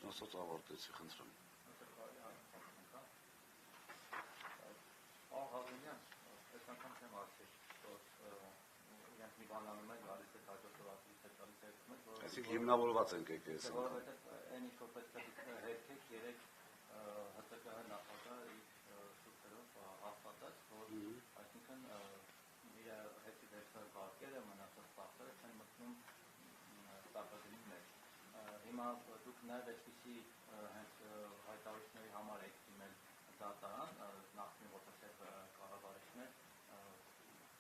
ճիշտ ասած ավարտեցի, խնդրեմ։ Այսինքն հիմնավորված ենք եկել այս անգամ։ Այն ինչ որ պետք է հերքեք երեք ՀՏԿ նախագահ իր շուրթերով հաստատած, որ այսինքն իր հետի վերցրած բարկերը, մնացած բարձերը չեն մտնում ստապագնի մեջ։ Հիմա դուք նաև այսպիսի հենց հայտարարությունների համար եք դիմել դատարան, նախկին ՈՏՍԵ կառավարիչներ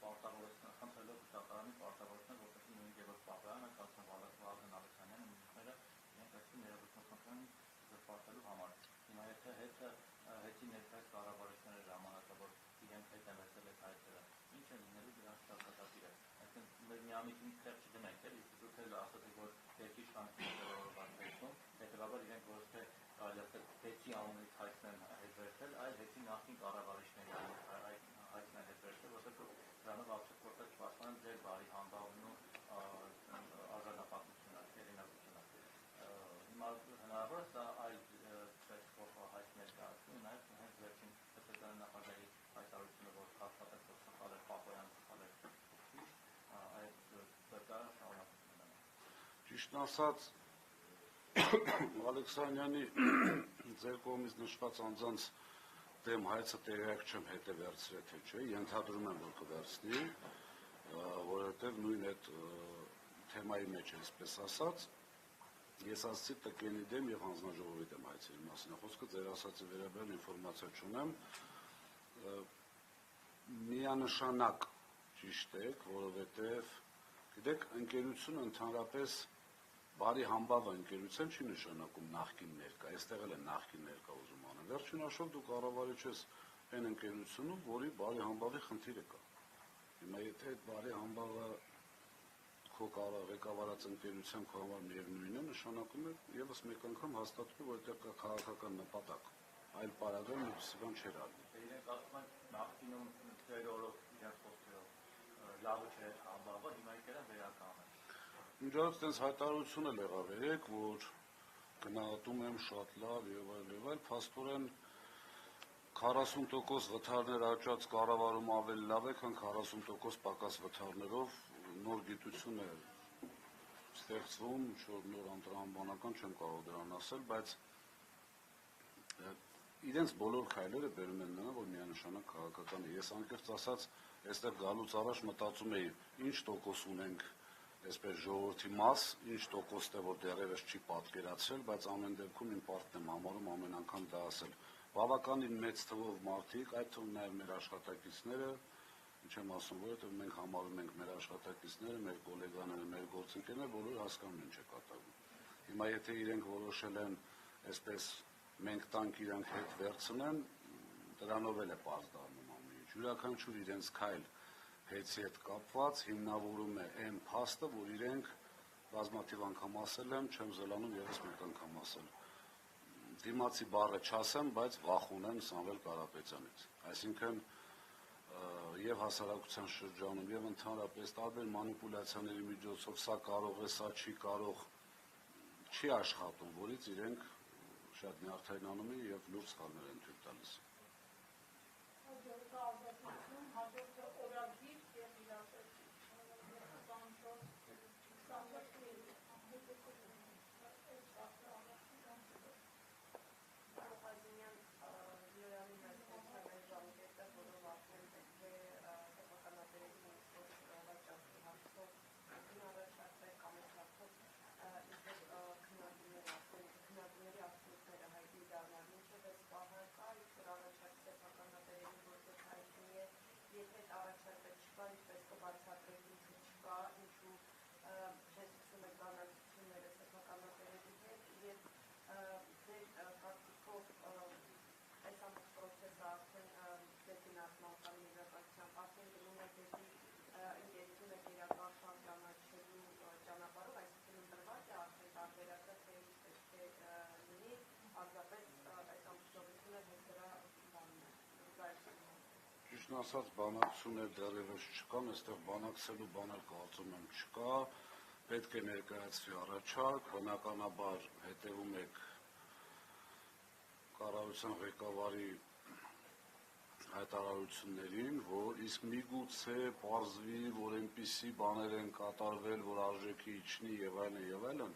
պարտավորեցնել, խնդրելով դատարանի պարտավորեցնել, որպեսզի նույն Գևորգ Բաղրամյանը, Կացան Վահագն Ալեքսանյանը մյուսները իրենք այսպես ներողություն խնդրեն զրպարտելու համար։ Հիմա եթե հետի ներկայիս կառավարիչները ժամանակավոր իրենք հետ են վերցել այդ հայտերը, ինչ է լինելու դրանց ճակատագիրը։ Այսինքն մեր միամիտին քրեջ չդնենք, էլի, դուք էլ ասացիք, որ երկի շանսի տեղավորվածություն, հետևաբար իրենք ոչ թե կարելի ասել հետի անունից հայտնեն հետ վերցել, այլ հետի նախկին կառավարիչների հայտնեն հետ վերցել, որովհետեւ դրանով ապշեք որպես պաշտպան ձեր բարի համբավն ու ազատապատությունը, հեղինակությունը։ Հիմա հնարավոր է սա այլ հայտ ներկայացնում, նաև հենց վերջին ՀՏԿ նախագահի հայտարարությունը, որ հաստատեց, որ սխալ էր Պապոյան, սխալ էր այդ ԲԿ-ը շարունակվում է։ Ճիշտ ասած, Ալեքսանյանի ձեր կողմից նշված անձանց դեմ հայցը տեղյակ չեմ հետ է վերցրել թե չէ, ենթադրում եմ, որ կվերցնի, որովհետև նույն այդ թեմայի մեջ է, այսպես ասած, ես ասացի ՏԿ-ի դեմ և հանձնաժողովի դեմ հայցերի մասին, խոսքը ձեր ասածի վերաբերյալ ինֆորմացիա չունեմ, միանշանակ ճիշտ եք, որովհետև գիտեք, ընկերությունը ընդհանրապես բարի համբավը ընկերության չի նշանակում նախկին ներկա, այստեղ էլ է նախկին ներկա ուզում անել, վերջին հաշվով դու կառավարիչ ես այն ընկերությունում, որի բարի համբավի խնդիրը կա։ Հիմա եթե այդ բարի համբավը քո ղեկավարած ընկերության քո համար միևնույն է, նշանակում է ևս մեկ անգամ հաստատում, որ այդտեղ կա քաղաքական նպատակ, այլ պարագայում այդպիսի բան չէր արվում։ Իրենք ասում են նախկինում ձեր օրոք իրենց խոսքերով լավը չէր համբավը, հիմա եկել են վերականգնել։ Միջազգ տենց հայտարարություն էլ եղավ երեկ, որ գնահատում եմ շատ լավ եւ այլ, փաստորեն 40% վթարներ աճած կառավարումը ավելի լավ է, քան 40% պակաս վթարներով նոր գիտություն է ստեղծվում, ինչ-որ նոր անդրահանբանական չեմ կարող դրան ասել, բայց իրենց բոլոր քայլերը բերում են նրան, որ միանշանակ քաղաքական է։ Ես անկեղծ ասած, այստեղ գալուց առաջ մտածում էի, ինչ տոկոս ունենք այսպես ժողովրդի մաս, ինչ տոկոսն է, որ դեռևս չի պատկերացրել, բայց ամեն դեպքում իմ պարտն եմ համարում ամեն անգամ դա ասել։ Բավականին մեծ թվով մարդիկ, այդ թվում նաև մեր աշխատակիցները, ինչ եմ ասում, որովհետև մենք համարում ենք մեր աշխատակիցները, մեր գոլեգաները, մեր գործընկերները, բոլորը հասկանում են ինչ է կատարվում։ Հիմա եթե իրենք որոշել են այսպես մենք տանք իրանք հետ վերցնեն, դրանով էլ է պարզ դառնում ամեն ինչ։ Յուրաքանչյուր իրենց քայլ հետի հետ կապված հիմնավորում է այն փաստը, որ իրենք բազմաթիվ անգամ ասել եմ, չեմ զլանում ևս մեկ անգամ ասել։ Դիմացի բառը չասեմ, բայց վախում եմ Սամվել Կարապետյանից։ Այսինքն եւ հասարակության շրջանում եւ ընդհանրապես տարբեր մանիպուլյացիաների միջոցով սա կարող է, սա չի կարող, չի աշխատում, որից իրենք շատ նյարդայնանում են եւ լուրջ սխալներ են թույլ տալիս։ Ճիշտն ասած, բանակցություններ դեռևս չկան, այստեղ բանակցելու բան էլ կարծում եմ չկա, պետք է ներկայացվի առաջարկ, բնականաբար հետևում եք կառավարության ղեկավարի հայտարարություններին, որ իսկ միգուցե պարզվի, որ այնպիսի բաներ են կատարվել, որ արժեքի իջնի եւ այլն,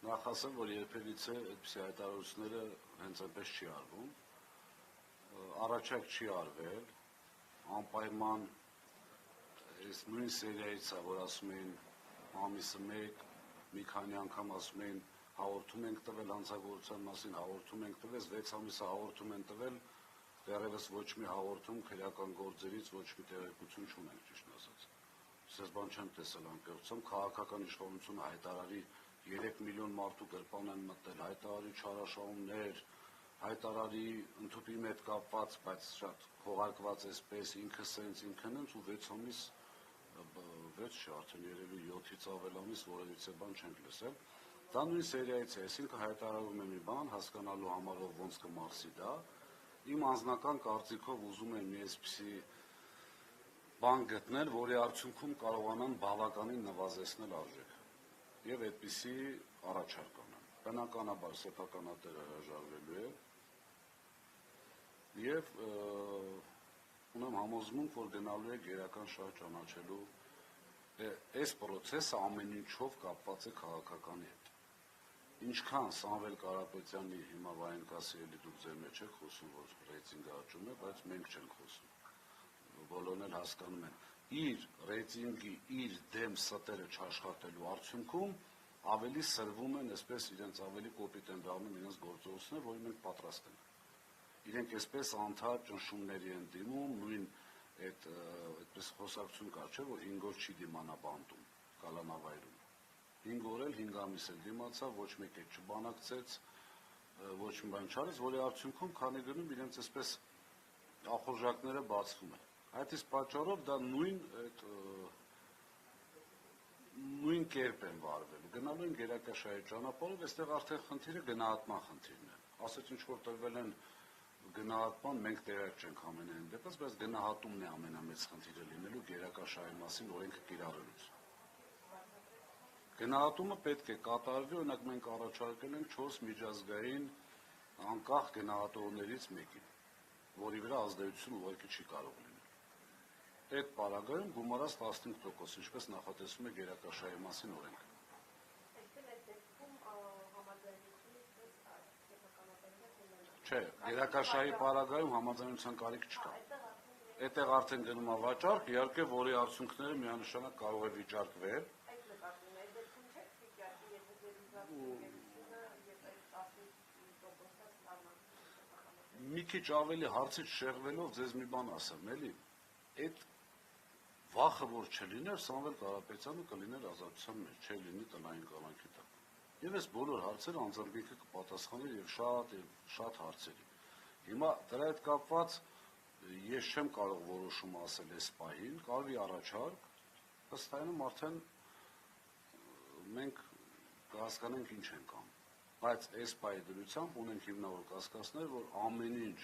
նախ ասեմ, որ երբևիցե այդպիսի հայտարարությունները հենց այնպես չի արվում, առաջակ չի արվել, անպայման այս նույն սերիայից է, որ ասում էին ամիսը մեկ, մի քանի անգամ ասում էին հաղորդում ենք տվել հանցագործության մասին, հաղորդում ենք տվել, 6 ամիսը հաղորդում են տվել, դեռևս ոչ մի հաղորդում քրեական գործերից ոչ մի տեղեկություն չունենք, ճիշտ ասած։ Ես բան չեմ տեսել անկեղծում, քաղաքական իշխանությունը հայտարարի 3 միլիոն մարդու գրպան են մտել, հայտարարի չարաշահումներ, հայտարարի ընդհանրի հետ կապված, բայց շատ քողարկված էսպես, ինքը սենց, ինքը նենց ու 6 ամիս 6 չի, արդեն երևի 7-ից ավել ամիս որևիցե բան չենք լսել։ Դա նույն սերիայից է, այսինքն հայտարարում է մի բան, հասկանալու համար ոնց կմարսի դա, իմ անձնական կարծիքով ուզում եմ մի այսպիսի բան գտնել, որի արդյունքում կարողանան բավականին նվազեցնել արժեքը եւ այդպիսի առաջարկ անեն։ Բնականաբար սեփականատերը հրաժարվելու է եւ ունեմ համոզմունք, որ գնալու է գերական շահ ճանաչելու այս process-ը ամեն ինչով կապված է քաղաքականի հետ։ Ինչքան Սամվել Կարապետյանի հիմա վայնկասի էլի դուք ձեր մեջ եք խոսում, որ ռեյտինգը աճում է, բայց մենք չենք խոսում։ Բոլորն էլ հասկանում են։ Իր ռեյտինգի, իր դեմ ստերը չաշխատելու արդյունքում ավելի սրվում են, այսպես իրենց ավելի կոպիտ են դառնում իրենց գործողությունները, որին մենք պատրաստ ենք։ Իրենք այսպես անդադար ճնշումների են դիմում, նույն այդպես խոսակցություն կա, չէ, որ 5 օր չի դիմանա բանտում, կալանավայրում։ 5 օր էլ 5 ամիս էլ դիմացավ, ոչ մեկ էլ չբանակցեց, ոչ մի բան չարեց, որի արդյունքում քանի գնում իրենց այսպես ախորժակները բացվում են։ Այդ իսկ պատճառով դա նույն կերպ են վարվելու։ Գնալու են գերակաշահի ճանապարհով, այստեղ արդեն խնդիրը գնահատման խնդիրն է։ Ասած ինչ որ տրվել են գնահատման, մենք տեղյակ չենք ամենայն դեպս, բայց գնահատումն է ամենամեծ խնդիրը լինելու գերակաշահի մասին օրենքը կիրառելուց։ Գնահատումը պետք է կատարվի, օրինակ մենք առաջարկել ենք 4 միջազգային անկախ գնահատողներից մեկին, որի վրա ազդեցություն ուղղակի չի կարող լինել։ Այդ պարագայում գումարած 15%, ինչպես նախատեսվում է գերակաշահի մասին օրենքը։ Չէ, գերակաշահի պարագայում համաձայնության կարիք չկա։ Այդտեղ արդեն գնում է վաճառք, իհարկե, որի արդյունքները միանշանակ կարող է վիճարկվել։ Մի քիչ ավելի հարցից շեղվելով ձեզ մի բան ասեմ, էլի, այդ վախը որ չլիներ, Սամվել Կարապետյանը կլիներ ազատության մեջ, չէ լինի տնային կալանքի տակ։ Եվ այս բոլոր հարցերը անձամբ ինքը կպատասխաներ եւ շատ հարցերի։ Հիմա դրա հետ կապված ես չեմ կարող որոշում ասել այս պահին, կարելի առաջարկ, ըստ այնու արդեն մենք կհասկանանք ինչ ենք անում։ Բայց այս պահի դրությամբ ունենք հիմնավոր կասկածներ, որ ամեն ինչ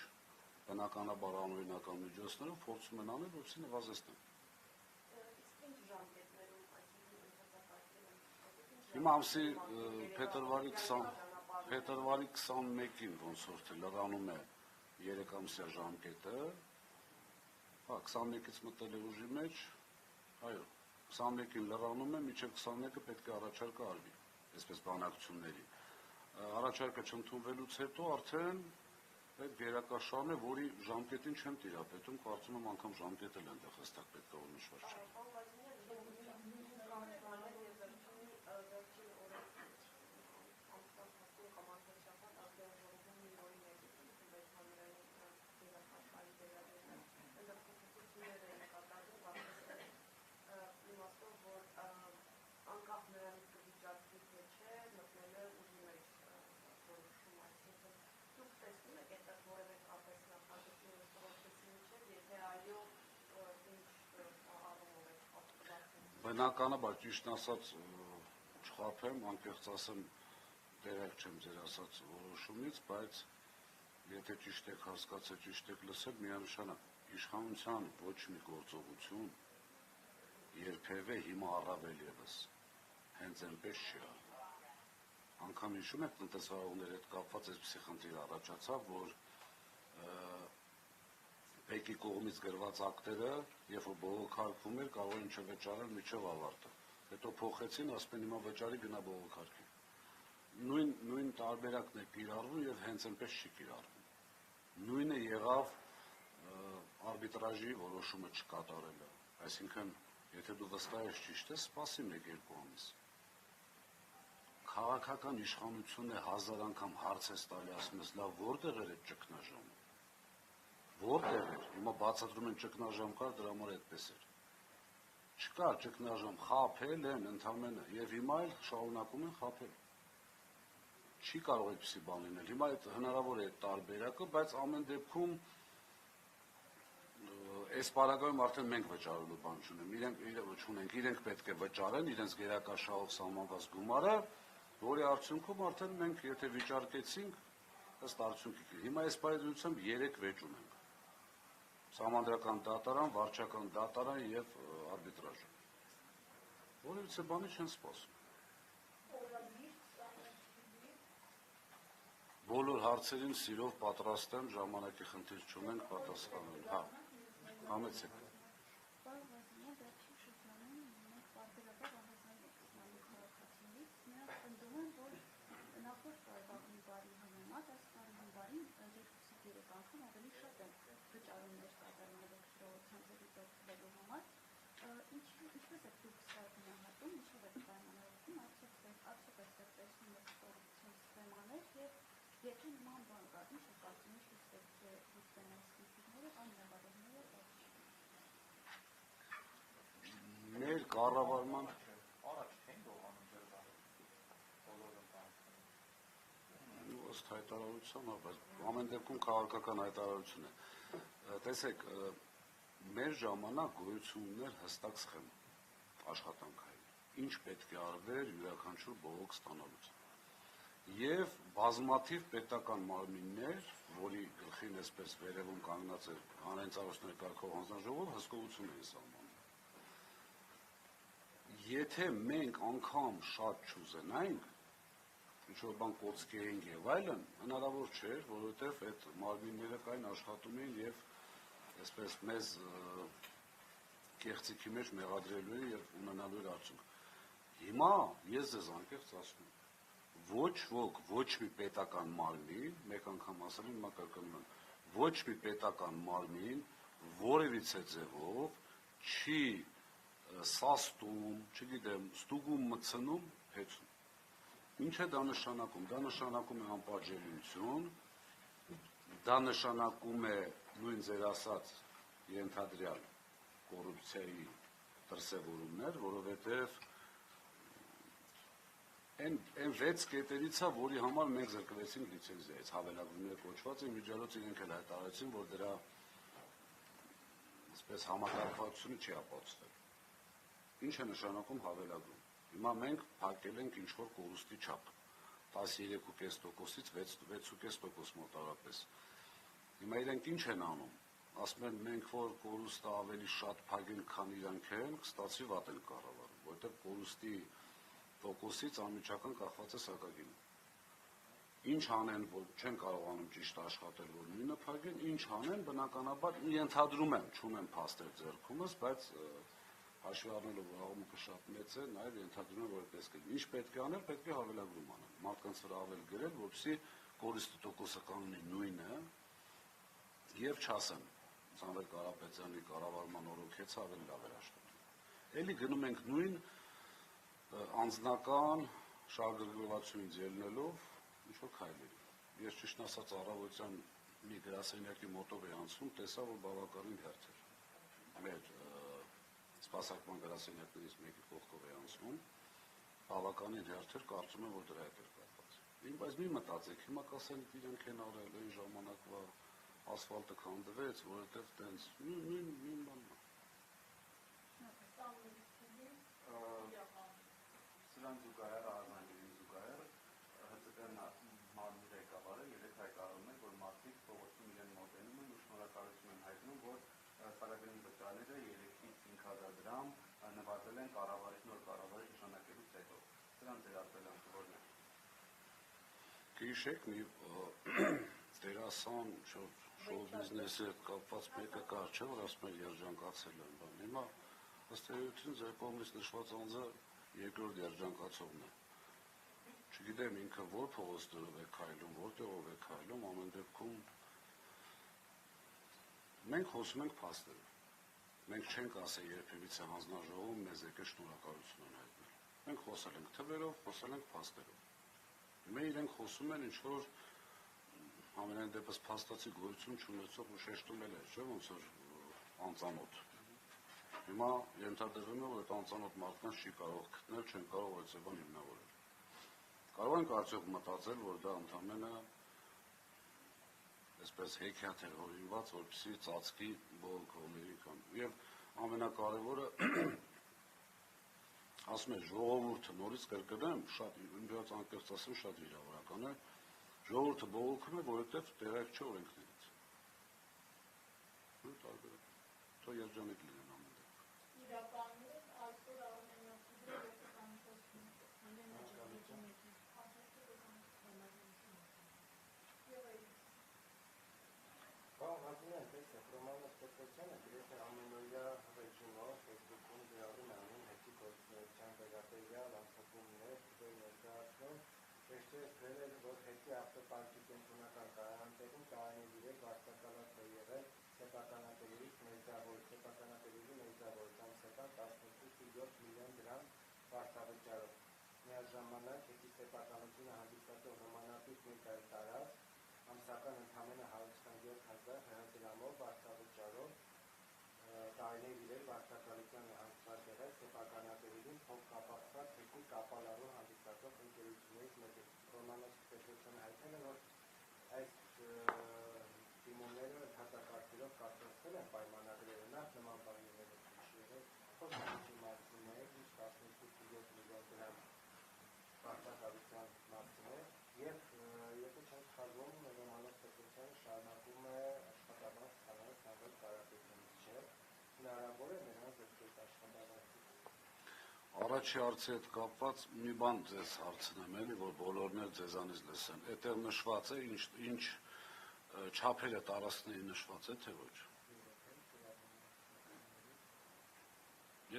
բնականաբար անօրինական միջոցներով փորձում են անել, որպեսզի նվազեցնեն։ Հիմա ամսի փետրվարի 21-ին ոնց որ թե լրանում է 3 ամսյա ժամկետը, 21-ից մտել է ուժի մեջ, այո, 21-ին լրանում է, մինչև 21-ը պետք է առաջարկը արվի, այսպես բանակցությունների։ Առաջարկը չընդունվելուց հետո արդեն այդ գերակաշահն է, որի ժամկետին չեմ տիրապետում, կարծում եմ անգամ ժամկետը այնտեղ հստակ պետք է նշված չէ։ Բնականաբար ճիշտ ասած չխաբեմ, անկեղծ ասեմ, տեղյակ չեմ ձեր ասած որոշումից, բայց եթե ճիշտ եք հասկացել, ճիշտ եք լսել, միանշանակ իշխանության ոչ մի գործողություն երբևէ հիմա առավել ևս հենց այնպես չի արվում։ անգամ հիշում եք տնտեսվարողների հետ կապված այսպիսի խնդիր առաջացավ, որ ՊԵԿ-ի կողմից գրված ակտերը, երբ որ բողոքարկվում էր, կարող էին չվճարել մինչև ավարտը։ Հետո փոխեցին, ասում են հիմա վճարի գնա բողոքարկի։ Նույն տարբերակն է կիրառվում եւ հենց այնպես չի կիրառվում։ Նույնը եղավ արբիտրաժի որոշումը չկատարելը, այսինքն եթե դու վստահ ես ճիշտ ես, սպասի 1-2 ամիս։ Քաղաքական իշխանությունը 1000 անգամ հարց ես տալի, ասում ես լավ որտեղ էր այդ ճգնաժամը։ Որտեղ էր։ Հիմա բացատրում են ճգնաժամ կար, դրա համար այդպես էր։ Չկար ճգնաժամ, խաբել են ընդամենը եւ հիմա էլ շարունակում են խաբել։ Չի կարող այդպիսի բան լինել։ Հիմա այդ հնարավոր է այդ տարբերակը, բայց ամեն դեպքում այս պարագայում արդեն մենք վճարելու բան չունենք, իրենք պետք է վճարեն իրենց գերակաշահով սահմանված գումարը, որի արդյունքում արդեն մենք եթե վիճարկեցինք, ըստ արդյունքի։ Հիմա այս պայմանությամբ 3 վեճ ունենք։ Սահմանադրական դատարան, վարչական դատարան եւ արբիտրաժ։ Որևիցե բանի չեն սպասում։ Բոլոր հարցերին սիրով պատրաստ եմ, ժամանակի խնդիր չունենք պատասխանել։ Հա, համեցեք։ Եթե նման բան կա, ինչ է կարծում եք, պետք է դիտեն այս խնդիրները կամ նավարողները Մեր կառավարման Առաջ չեն դողանում դեռ բոլոր ընտանիքները։ ըստ հայտարարության, բայց ամեն դեպքում քաղաքական հայտարարություն է։ Տեսեք, մեր ժամանակ գոյություն ուներ հստակ սխեմա աշխատանքային։ Ինչ պետք է արվեր յուրաքանչյուր բողոք ստանալուց։ Եվ բազմաթիվ պետական մարմիններ, որի գլխին այսպես վերևում կանգնած էր հանրենցարոսների կարգող հանձնաժողովը, հսկողություն էին սահմանում։ Եթե մենք անգամ շատ չուզենայինք, ինչ-որ բան կոծկեինք եւ այլն, հնարավոր չէր, որովհետեւ այդ մարմինները կային աշխատում էին եւ այսպես մեզ կեղծիքի մեջ մեղադրելու են եւ ունենալու էր արդյունք։ Հիմա ես ձեզ անկեղծ ասում եմ, ոչ ոք, ոչ մի պետական մարմին, մեկ անգամ ասել եմ, հիմա կրկնում եմ, ոչ մի պետական մարմին որևիցե ձևով չի սաստում, չգիտեմ, ստուգում, մտցնում, հեծում։ Ինչ է դա նշանակում։ Դա նշանակում է անպատժելիություն, դա նշանակում է նույն ձեր ասած ենթադրյալ կոռուպցիայի դրսևորումներ, որովհետև այն 6 կետերից է, որի համար մենք զրկվեցինք լիցենզիայից, հավելագրումները կոչված են, միջազգայինորեն իրենք էլ հայտարարեցին, որ դրա այսպես համակարգվածությունը չի ապացուցվել։ Ինչ է նշանակում հավելագրում։ Հիմա մենք փակել ենք ինչ-որ կորուստի չափ 13.5%-ից 6.5% մոտավորապես։ Հիմա իրենք ինչ են անում։ Ասում են մենք որ կորուստը ավելի շատ փակենք, քան իրանք են, կստացվի վատ են կառավարում, որտեղ կորուստի տոկոսից անմիջական կախված է սակագինը։ Ինչ անեն, որ չեն կարողանում ճիշտ աշխատել, որ նույնը փակեն, ինչ անեն, բնականաբար ենթադրում եմ, չունեմ փաստեր ձեռքումս, բայց հաշվի առնելով որ աղմուկը շատ մեծ է, նաև ենթադրում եմ, որ այդպես կլինի։ Ինչ պետք է անել, պետք է հավելագրում անել։ Մարդկանց վրա ավել գրել, որպեսզի կորուստի տոկոսը կանգնի նույնը եւ չասեն Սամվել Կարապետյանի կառավարման օրոքեցը ավելի լավ էր աշխատում։ Էլի գնում ենք նույն անձնական շահագրգռվածությունից ելնելով ինչ-որ քայլերի։ Ես ճիշտ ասած առավոտյան մի գրասենյակի մոտով էի անցնում, տեսա, որ բավականին հերթ էր։ Մեր սպասարկման գրասենյակներից մեկի կողքով էի անցնում, բավականին հերթ էր, կարծում եմ, որ դրա հետ էր կապված։ Բայց մի մտածեք, հիմա կասեն իրենք են արել այն ժամանակվա ասֆալտը քանդվեց, որովհետև տենց նույն բանն է։ Սրան զուգահեռ առանձնագիրին զուգահեռ ՀՑԿ-ն մարմնի ղեկավարը երեք հայտարարում է, որ մարդիկ փողոցում իրեն մոտենում են ու շնորհակալություն են հայտնում, որ սարագնի վճարները 3-ից 5,000 դրամ նվազել են նոր կառավարիչ նշանակելուց հետո։ Սրան ձեր արձագանքը ո՞րն է։ Գիշեք մի դերասան շոու բիզնեսի հետ կապված մեկը կար չէ, որ ասում է երջանկացել են բան։ Հիմա ըստ էության ձեր կողմից նշված անձը երկրորդ երջանկացողն է։ Չգիտեմ ինքը որ փողոցներով է քայլում, որտեղով է քայլում, ամեն դեպքում մենք խոսում ենք փաստերով։ Մենք չենք ասել երբևիցե հանձնաժողովում մեզ եկել շնորհակալություն հայտնել։ Մենք խոսել ենք թվերով, խոսել ենք փաստերով։ Հիմա իրենք խոսում են ինչ-որ ամենայն դեպս փաստացի գոյություն չունեցող ու շեշտում էլ է, չէ՞ ոնց որ անծանոթ։ Հիմա ենթադրվում է, որ այդ անծանոթ մարդկանց չի կարող գտնել, չեն կարող այդ ձևան հիմնավորել։ Կարող ենք արդյոք մտածել, որ դա ընդամենը այսպես հեքիաթ է հորինված, որպեսզի ծածկի բողոքողների կամ եւ ամենակարևորը ասում է ժողովուրդը նորից կրկնեմ, շատ ինձ անկեղծ ասեմ, շատ վիրավորական է, ժողովուրդը բողոքում է, որովհետև տեղյակ չէ օրենքներից։ Տարբեր թո երջանիկ լինեն ամեն դեպքում։ Իրականորեն այսօր ամենախիլը Ռոմանոս Պետրոսյանը գրեթե ամենօրյա ռեժիմով Facebook-ում գրառում է անում հետի գործունեության վերաբերյալ ամփոփումներ, ներկայացնում, շեշտեց գրել, որ հետի ավտոպարկի կենտրոնական կայանատերում կայանների վեր վարձակալած է եղել սեփականատերերի ներգրավությամբ սեփական 18,7 միլիոն դրամ վարձավճարով։ Միաժամանակ հետի սեփականությունը հանդիսացող նմանատիպ ներկայ տարած ամսական ընդամենը 127,000 դրամով վարձավճարով տարիների վեր վարձակալության է հանդիսված եղել սեփականատերերին փոխկապակցված հետի կապալարու հանդիսացող ընկերություններից մեկը։ Ռոմանոս Պետրոսյանը հայտնել է, որ այս դիմումները ընդհատակարգերով կատարվել են պայմանագրերը նախ նման բանները եղել փոխանցի մասին է 18,7 միլիոն դրամ վարձակալության մասին է եւ եթե չեմ սխալվում Ռոմանոս Պետրոսյանը շարունակում է աշխատավարձ ստանալ Սամվել Կարապետյանից, չէ՞։ Հնարավոր է նրանց այդ աշխատավարձը։ Առաջի հարցի հետ կապված մի բան ձեզ հարցնեմ, էլի, որ բոլորն էլ ձեզանից լսեն։ Այդտեղ նշված է ինչ չափերը տարածքների նշված է, թե ոչ։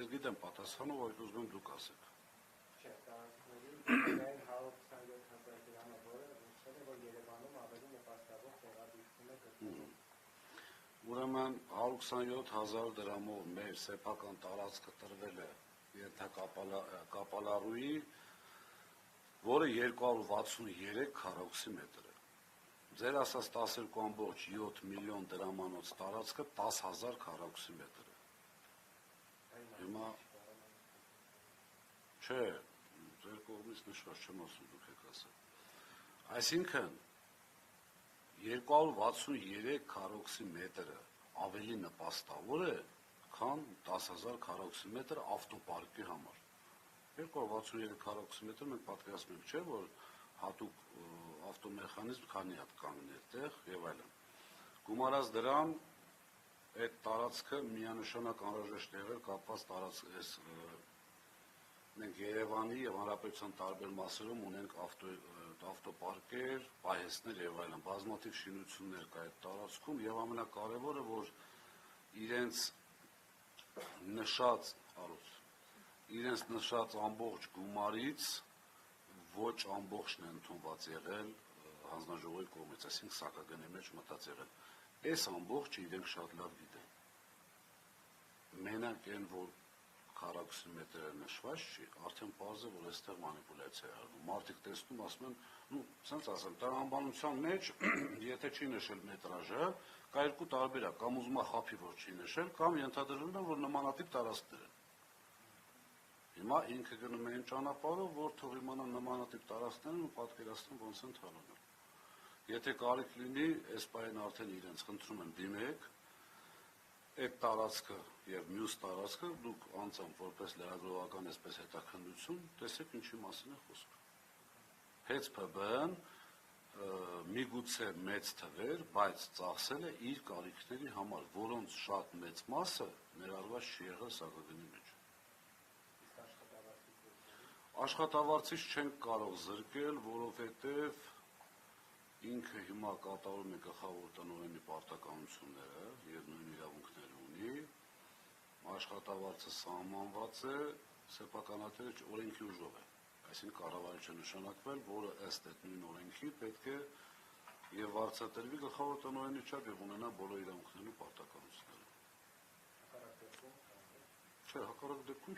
Ես գիտեմ պատասխանը, որ ուզում եմ դուք ասեք։ Չէ, տարածքների միայն 127,000 դրամը, որը նշվել է, որ Երևանում ավելի նպաստավոր տեղադրվում է գտնվում։ Ուրեմն 127,000 դրամով մեր սեփական տարածքը տրվել է ենթակապալառուի, որը 263 քառակուսի մետր է։ Ձեր ասած 12,7 միլիոն դրամանոց տարածքը 10,000 քառակուսի մետր է։ Հիմա չէ, ձեր կողմից նշված չեմ ասում, դուք եք ասել։ Այսինքն 263 քառակուսի մետրը ավելի նպաստավոր է, քան 10,000 քառակուսի մետր ավտոպարկի համար։ 263 քառակուսի մետր մենք պատկերացնում ենք, չէ, որ հատուկ ավտոմեխանիզմ քանի հատ կանգնի այդտեղ եւ այլն։ Գումարած դրան այդ տարածքը միանշանակ անհրաժեշտ եղել կապված տարածք մենք Երևանի եւ Հանրապետության տարբեր մասերում ունենք ավտոպարկեր, պահեստներ եւ այլն, բազմաթիվ շինություններ կա այդ տարածքում եւ ամենակարևորը, որ իրենց նշած ամբողջ գումարից ոչ ամբողջն է ընդունված եղել հանձնաժողովի կողմից, այսինքն սակագնի մեջ մտած եղել։ Այս ամբողջը իրենք շատ լավ գիտեն։ Մենակ այն, որ քառակուսի մետրը նշված չի, արդեն պարզ է, որ այստեղ մանիպուլյացիա է արվում։ Մարդիկ տեսնում, ասում են, սենց ասեմ, տրամաբանության մեջ, եթե չի նշել մետրաժը, կա երկու տարբերակ, կամ ուզում է խաբի, որ չի նշել, կամ ենթադրվում է, որ նմանատիպ տարածքներ են։ Հիմա ինքը գնում է այն ճանապարհով, որ թող իմանա նմանատիպ տարածքներն ու պատկերացնում ոնց են թալանում։ Եթե կարիք լինի, այս պահին արդեն իրենց խնդրում եմ դիմեք, այդ տարածքը եւ մյուս տարածքը դուք անձամբ որպես լրագրողական այսպես հետաքննություն տեսեք ինչի մասին է խոսքը։ ՀԵՑՊԲ-ն միգուցե մեծ թվեր, բայց ծախսել է իր կարիքների համար, որոնց շատ մեծ մասը ներառված չի եղել սակագնի մեջ։ Աշխատավարձից չենք կարող զրկել, որովհետև ինքը հիմա կատարում է գլխավոր տնօրենի պարտականությունները եւ նույն իրավունքները ունի, աշխատավարձը սահմանված է, սեփականատերը օրենքի ուժով է, այսինքն կառավարիչ է նշանակվել, որը ըստ այդ նույն օրենքի պետք է եւ վարձատրվի գլխավոր տնօրենի չափ եւ ունենա բոլոր իրավունքներն ու պարտականությունները։ Չէ, հակառակ դեպքում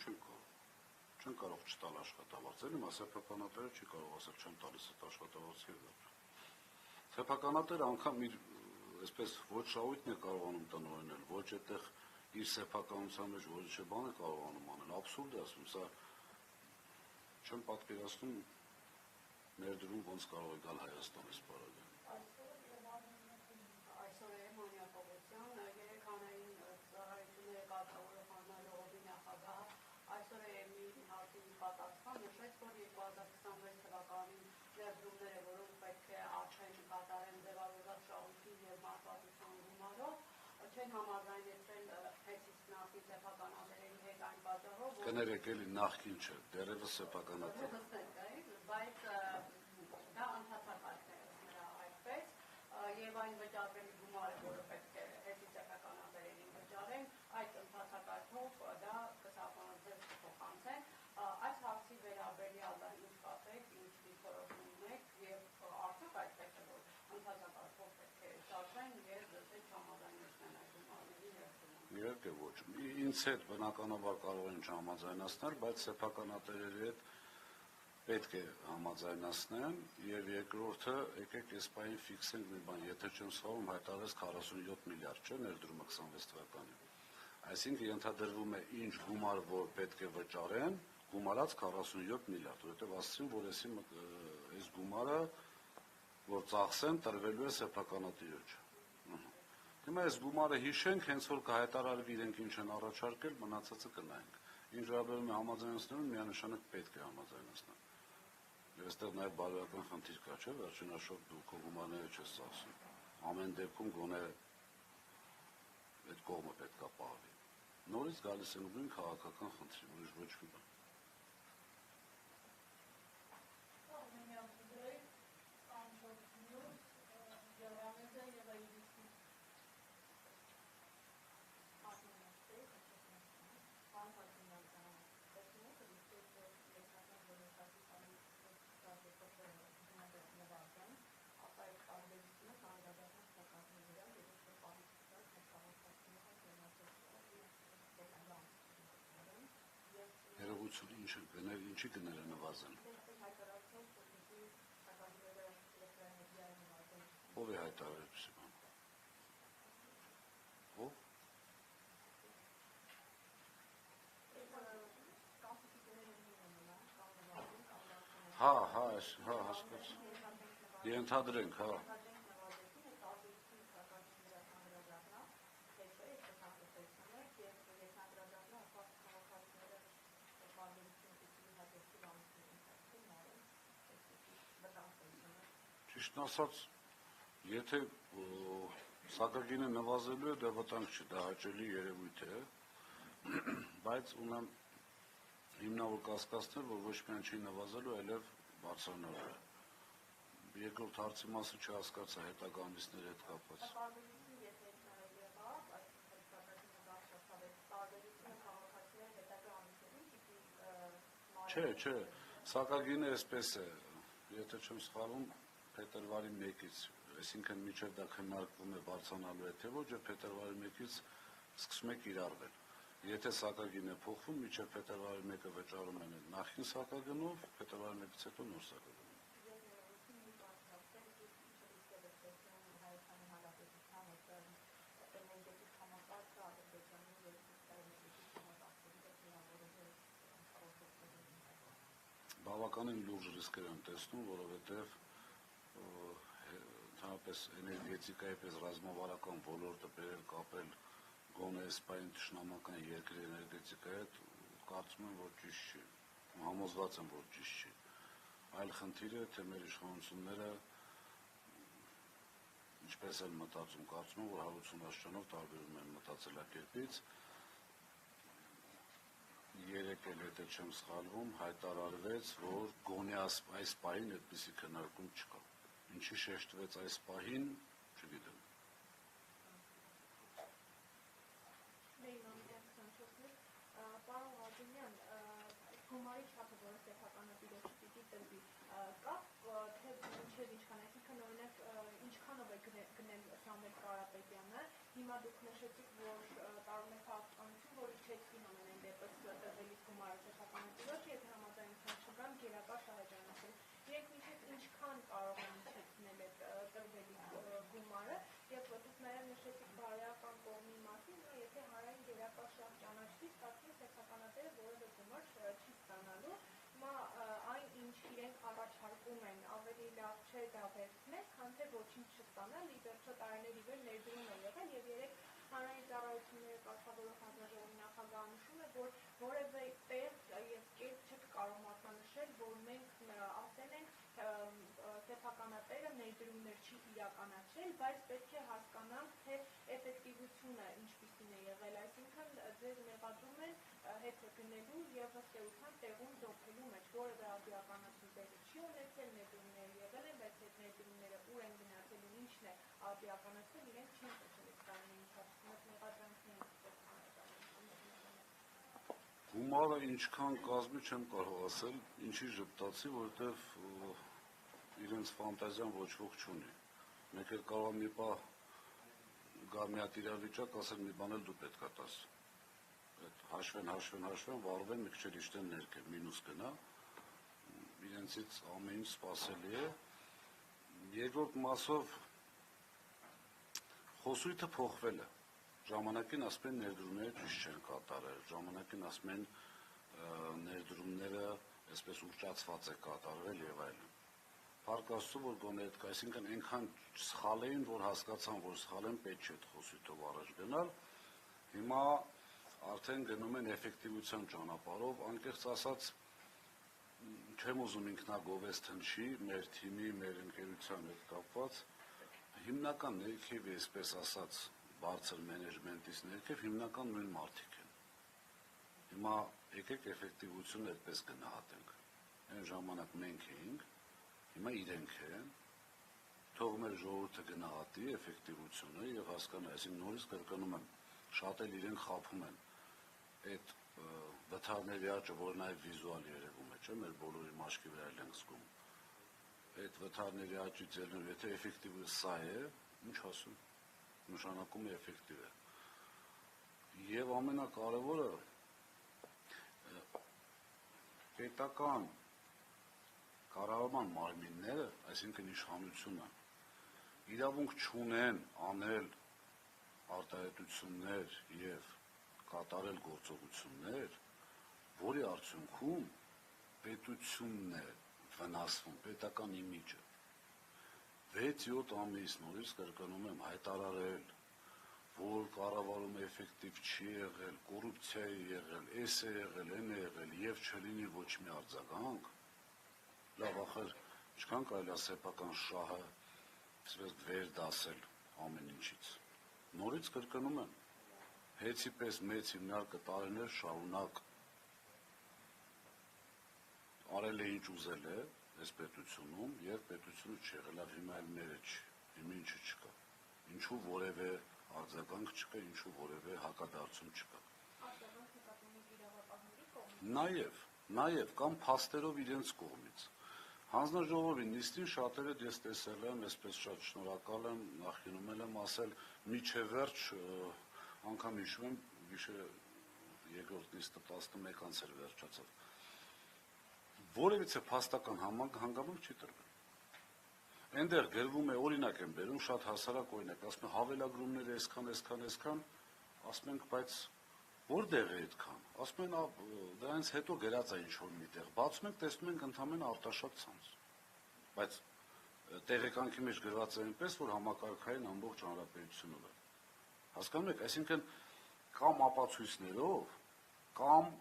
չեն կարող չտալ աշխատավարձ, էլի սեփականատերը չի կարող ասել չեմ տալիս այդ աշխատավարձը եւ դա։ Սեփականատերը անգամ իր այսպես ոչ շահույթն է կարողանում տնօրենել, ոչ այդտեղ իր սեփականության մեջ որը չէ բան է կարողանում անել, աբսուրդ է ասում, սա չեմ պատկերացնում ներդրում ոնց կարող է գալ Հայաստանից բարակը։ Այսօր է Մանյա Պողոսյան, երեքանային ծառայությունները կարգավորող հանրահողովի նախագահ, այսօր է մի հարցի պատասխան նշեց, որ 2026 թվականին ներդրումները, որոնք պետք է արդեն կատարեն ձևավորված շահույթի եւ մարտավարության գումարով, չեն համաձայնեցրել հետից նախկին սեփականատերերի հետ այն պատճառով, որ կներեք էլի նախկին չէ, դեռևս սեփականատեր։ Բայց դա ընդհանրակարգ է նրա այդպես եւ այն վճարվելի գումարը, որը պետք է հետի սեփականատերերին վճարեն, այդ ընդհանրակարգով դա կսահմանված կփոխանցեն։ Այս հարցի վերաբերյալ ինչ կասեք, ինչ դիտորում ունեք եւ արդյոք այդպես է, որ ընդհանրակարգով պետք է շարժեն եւ դեռ չհամաձայնեցնեն այդ գումարների ներդրումը։ Իհարկե ոչ։ Ինձ հետ բնականաբար կարող են չհամաձայնացնել, բայց սեփականատերերի հետ պետք է համաձայնացնեն եւ երկրորդը եկեք այս բանը ֆիքսենք մի բան, եթե չեմ սխալվում հայտարարեց 47 միլիարդ չէ ներդրումը 26 թվականին։ Այսինքն ենթադրվում է ինչ գումար որ պետք է վճարեն, գումարած 47 միլիարդ, որովհետեւ ասացին, որ այս գումարը որ ծախսեն տրվելու է սեփականատիրոջ։ Հիմա այս գումարը հիշենք, հենց որ կհայտարարվի իրենք ինչ են առաջարկել, մնացածը կնայենք։ Ինչ վերաբերում է համաձայնացնելուն, միանշանակ պետք է համաձայնացնել։ Եվ այստեղ նաև բարոյական խնդիր կա, չէ՞, վերջինաշով դու քո գումարները չես ծախսում։ Ամեն դեպքում գոնե այդ կողմը պետք է պահվի։ Նորից գալիս են նույն քաղաքական խնդրի, ուրիշ ոչ մի բան։ Ներողություն, ինչի գները նվազեն։ Ով է հայտարարել այդպիսի բան։ Ով։ Հա, հասկաց։ Ենթադրենք, հա։ Ճիշտն ասած, եթե սակագինը նվազելու է, դա վտանգ չի, դա հաճելի երևույթ է, բայց ունեմ հիմնավոր կասկածներ, որ ոչ միայն չի նվազելու, այլև բարձրանալու է։ Երկրորդ հարցի մասը չհասկացա հետագա ամիսների հետ կապված։ Չէ, սակագինը այսպես է, եթե չեմ սխալվում, փետրվարի 1-ից, այսինքն մինչև դա քննարկվում է բարձրանալու է թե ոչ, եւ փետրվարի 1-ից սկսում է կիրառվել։ Եթե սակագինը փոխվում, մինչև փետրվարի 1-ը վճարում են նախին սակագնով, փետրվարի 1-ից հետո նոր սակագնով։ Բավականին լուրջ ռիսկեր եմ տեսնում, որովհետև ընդհանրապես էներգետիկայի պես ռազմավարական ոլորտը բերել կապել գոնե Իսպանիայի թշնամական երկրի էներգետիկայի հետ, կարծում եմ, որ ճիշտ չի, համոզված եմ, որ ճիշտ չի։ Այլ խնդիր է, թե մեր իշխանությունները ինչպես են մտածում, կարծում եմ, որ 180 աստիճանով տարբերում են մտածելակերպից։ Երեկ էլ եթե չեմ սխալվում, հայտարարվեց, որ գոնե այս պահին այդպիսի քննարկում չկա։ Ինչ ինչի շեշտվեց այս պահին, չգիտեմ։ Պարոն Ղազիմյան, գումարի չափը, որը սեփականատիրոջը պիտի տրվի, կա թե մինչև ինչքան, այսինքն օրինակ ինչքանով է գնել Սամվել Կարապետյանը, հիմա դուք նշեցիք, որ տարում է քաղաքականություն, որ իջեցին ամենայն դեպս տրվելիս գումարը սեփականատիրոջը, եթե համաձայնության չկան, գերակա շահեջանացել։ Իրենք մինչև ինչքան կարող են իջեցնել այդ տրվելիս գումարը, եւ դուք նաեւ նշեցիք բարոյական կողմի մասին, եթե հանրային գերակա շահ ճանաչվի, ստացվի սեփականատերը որևէ գումար չի ստանալու, հիմա այն ինչ իրենք առաջարկում են, ավելի լավ չէ դա վերցնել, քան թե ոչինչ չստանալ, ի վերջո տարիների վեր ներդրում է եղել եւ երեք հանրային ծառայությունների կարգավորող հանձնաժողովի նախագահը նշում է, որ որևէ տեղ եւ կերպ չեք կարող մատնանշել, որ մենք ասել ենք սեփականատերը ներդրումներ չի իրականացրել, բայց պետք է հասկանանք, թե էֆեկտիվությունը ինչպիսին է եղել, այսինքն ձեզ մեղադրում են հետ գնելու եւ ըստ էության տեղում դոփելու մեջ, որևէ արդիականացում տեղի չի ունեցել, ներդրումներ եղել են, բայց այդ ներդրումները ուր են գնացել ու ինչն է արդիականացել, իրենք չեն տեսել տարին ընթացքում մեղադրանքներին Գումարը ինչքան կազմի չեմ կարող ասել, ինչի ժպտացի, որովհետև իրենց ֆանտազիան ոչ ոք չունի։ Մեկ էլ կարող մի պահ գա մի հատ իրավիճակ, ասել մի բան էլ դու պետք է տաս։ Այդ հաշվեն, վառվեն, մի քիչ էլ իջտեն ներքև, մինուս գնա, իրենցից ամեն ինչ սպասելի է։ Երկրորդ մասով խոսույթը փոխվել է։ Ժամանակին ասում են ներդրումները ճիշտ չեն կատարել, ժամանակին ասում են ներդրումները այսպես ուռճացված է կատարվել եւ այլն։ Փառք Աստծո, որ գոնե այդ, այսինքն այնքան սխալ էին, որ հասկացան, որ սխալ են, պետք չէ այդ խոսույթով առաջ գնալ։ Հիմա արդեն գնում են էֆեկտիվության ճանապարհով, անկեղծ ասած չեմ ուզում ինքնագովես թնչի մեր թիմի, մեր ընկերության հետ կապված, հիմնական ներքևի, այսպես ասած, բարձր մենեջմենտից ներքև հիմնական նույն մարդիկ են։ Հիմա եկեք էֆեկտիվությունը այդպես գնահատենք։ Այն ժամանակ մենք էինք, հիմա իրենք են, թող մեր ժողովուրդը գնահատի էֆեկտիվությունը եւ հասկանա, այսինքն նորից կրկնում եմ, շատ էլ իրենք խաբում են այդ վթարների աճը, որ նաեւ վիզուալ երևում է, չէ՞, մեր բոլորի մաշկի վրա ենք զգում։ Այդ վթարների աճից ելնելու, եթե էֆեկտիվը սա է, ինչ ասում, նշանակում է էֆեկտիվ է։ Եվ ամենակարևորը պետական կառավարման մարմինները, այսինքն իշխանությունը, իրավունք չունեն անել արտահայտություններ եւ կատարել գործողություններ, որի արդյունքում պետությունն է վնասվում, պետական իմիջը։ 6-7 ամիս նորից կրկնում եմ հայտարարել, որ կառավարումը էֆեկտիվ չի եղել, կոռուպցիա է եղել, էս է եղել, այն է եղել եւ չլինի ոչ մի արձագանք։ Լավ, ախր ինչքան կարելի է սեփական շահը այսպես վեր դասել ամեն ինչից։ Նորից կրկնում եմ, հեծի պես մեծ հիմնարկը տարիներ շարունակ արել է ինչ ուզել է այս պետությունում եւ պետությունը չեղել է հիմա էլ մերը չի, հիմա ինչը չկա, ինչու որևէ արձագանք չկա, ինչու որևէ հակադարձում չկա։ Նաեւ կամ փաստերով իրենց կողմից։ Հանձնաժողովի նիստին շատերը ես տեսել եմ, այսպես շատ շնորհակալ եմ, նախինում եմ ասել, միջև վերջ անգամ հիշում եմ, գիշերը երկրորդ նիստը 11-ից էր վերջացավ։ Որևիցե փաստական հանգամանք չի տրվել։ Այնտեղ գրվում է, օրինակ եմ բերում, շատ հասարակ օրինակ, ասում են հավելագրումները այսքան, ասում ենք, բայց որտեղ է այդքան։ Ասում են, դրանից հետո գրած է ինչ-որ միտեղ։ Բացում ենք, տեսնում ենք ընդհանրապես արտաշատ ցանց։ Բայց տեղեկանքի մեջ գրված է այնպես, որ համակարգային ամբողջ հանրապետությունով է։ Հասկանում եք, այսինքն կամ ապացույցներով, կամ,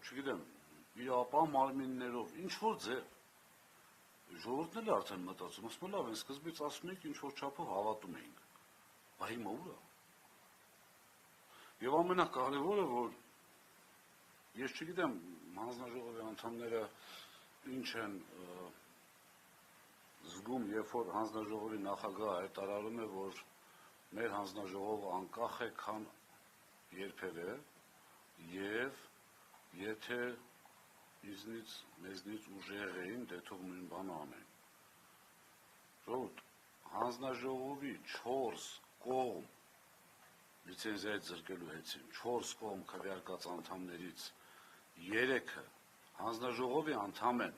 չգիտեմ, իրապահ մարմիններով, ինչ որ ձև։ Ժողովուրդն էլ արդեն մտածում, ասում են լավ, այն սկզբից ասում եք ինչ որ չափով հավատում էինք։ Բա հիմա ուր է։ Եվ ամենակարևորը, որ ես չգիտեմ, հանձնաժողովի անդամները ինչ են զգում, երբ որ հանձնաժողովի նախագահը հայտարարում է, որ մեր հանձնաժողովը անկախ է, քան երբևէ, եւ եթե մեզնից ուժեղ էին, դե թող նույն բանը անեն։ Ժողովուրդ, հանձնաժողովի 4 կողմ լիցենզիայից զրկելու հետին 4 կողմ քվեարկած անդամներից 3-ը հանձնաժողովի անդամ են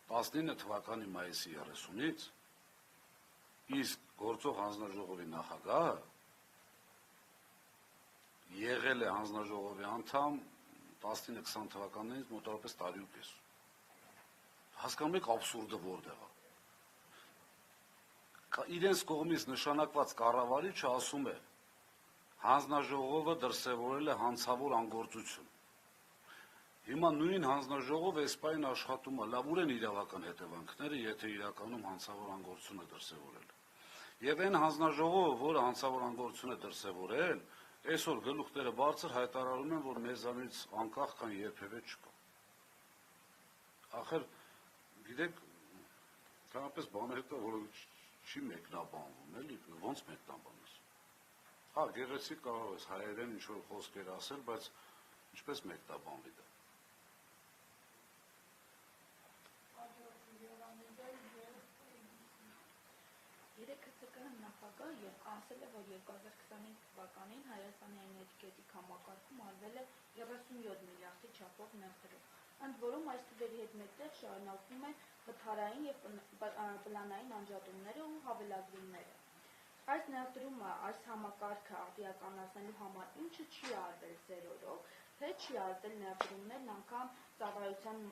19 թվականի մայիսի 30-ից, իսկ գործող հանձնաժողովի նախագահը եղել է հանձնաժողովի անդամ 19-20 թվականներից մոտավորապես տարի ու կես։ Հասկանում եք աբսուրդը որտեղ է։ Իրենց կողմից նշանակված կառավարիչը ասում է, հանձնաժողովը դրսևորել է հանցավոր անգործություն։ Հիմա նույն հանձնաժողովը այս պայն աշխատում է, լավ ուր են իրավական հետևանքները, եթե իրականում հանցավոր անգործություն է դրսևորել։ Եվ այն հանձնաժողովը, որը հանցավոր անգործություն է դրսևորել, այսօր գլուխները բարձր հայտարարում են, որ մեզանից անկախ կան երբևէ չկա։ Ախր, գիտեք, κανապես բանը հետո, որ չի մեկնաբանվում, էլի, ոնց մեկնաբանես։ Հա, գեղեցիկ կարող ես հայերեն ինչ-որ խոսքեր ասել, բայց ինչպես մեկնաբանվի դա։ Երեքը ՑԿ նախագահը ասել է, որ 2025 թվականին Հայաստանի էներգետիկ համակարգում արվել է 37 միլիարդի չափով նեղդրում։ Ընդ որում այս թվերի հետ մեկտեղ շարունակվում են վթարային եւ պլանային անջատումները ու հավելագրումները։ Այս նեղդրումը, այս համակարգը արդիականացնելու համար ինչը չի արվել 0-ով, թե չի արվել նեղդրումներն անգամ ծառայության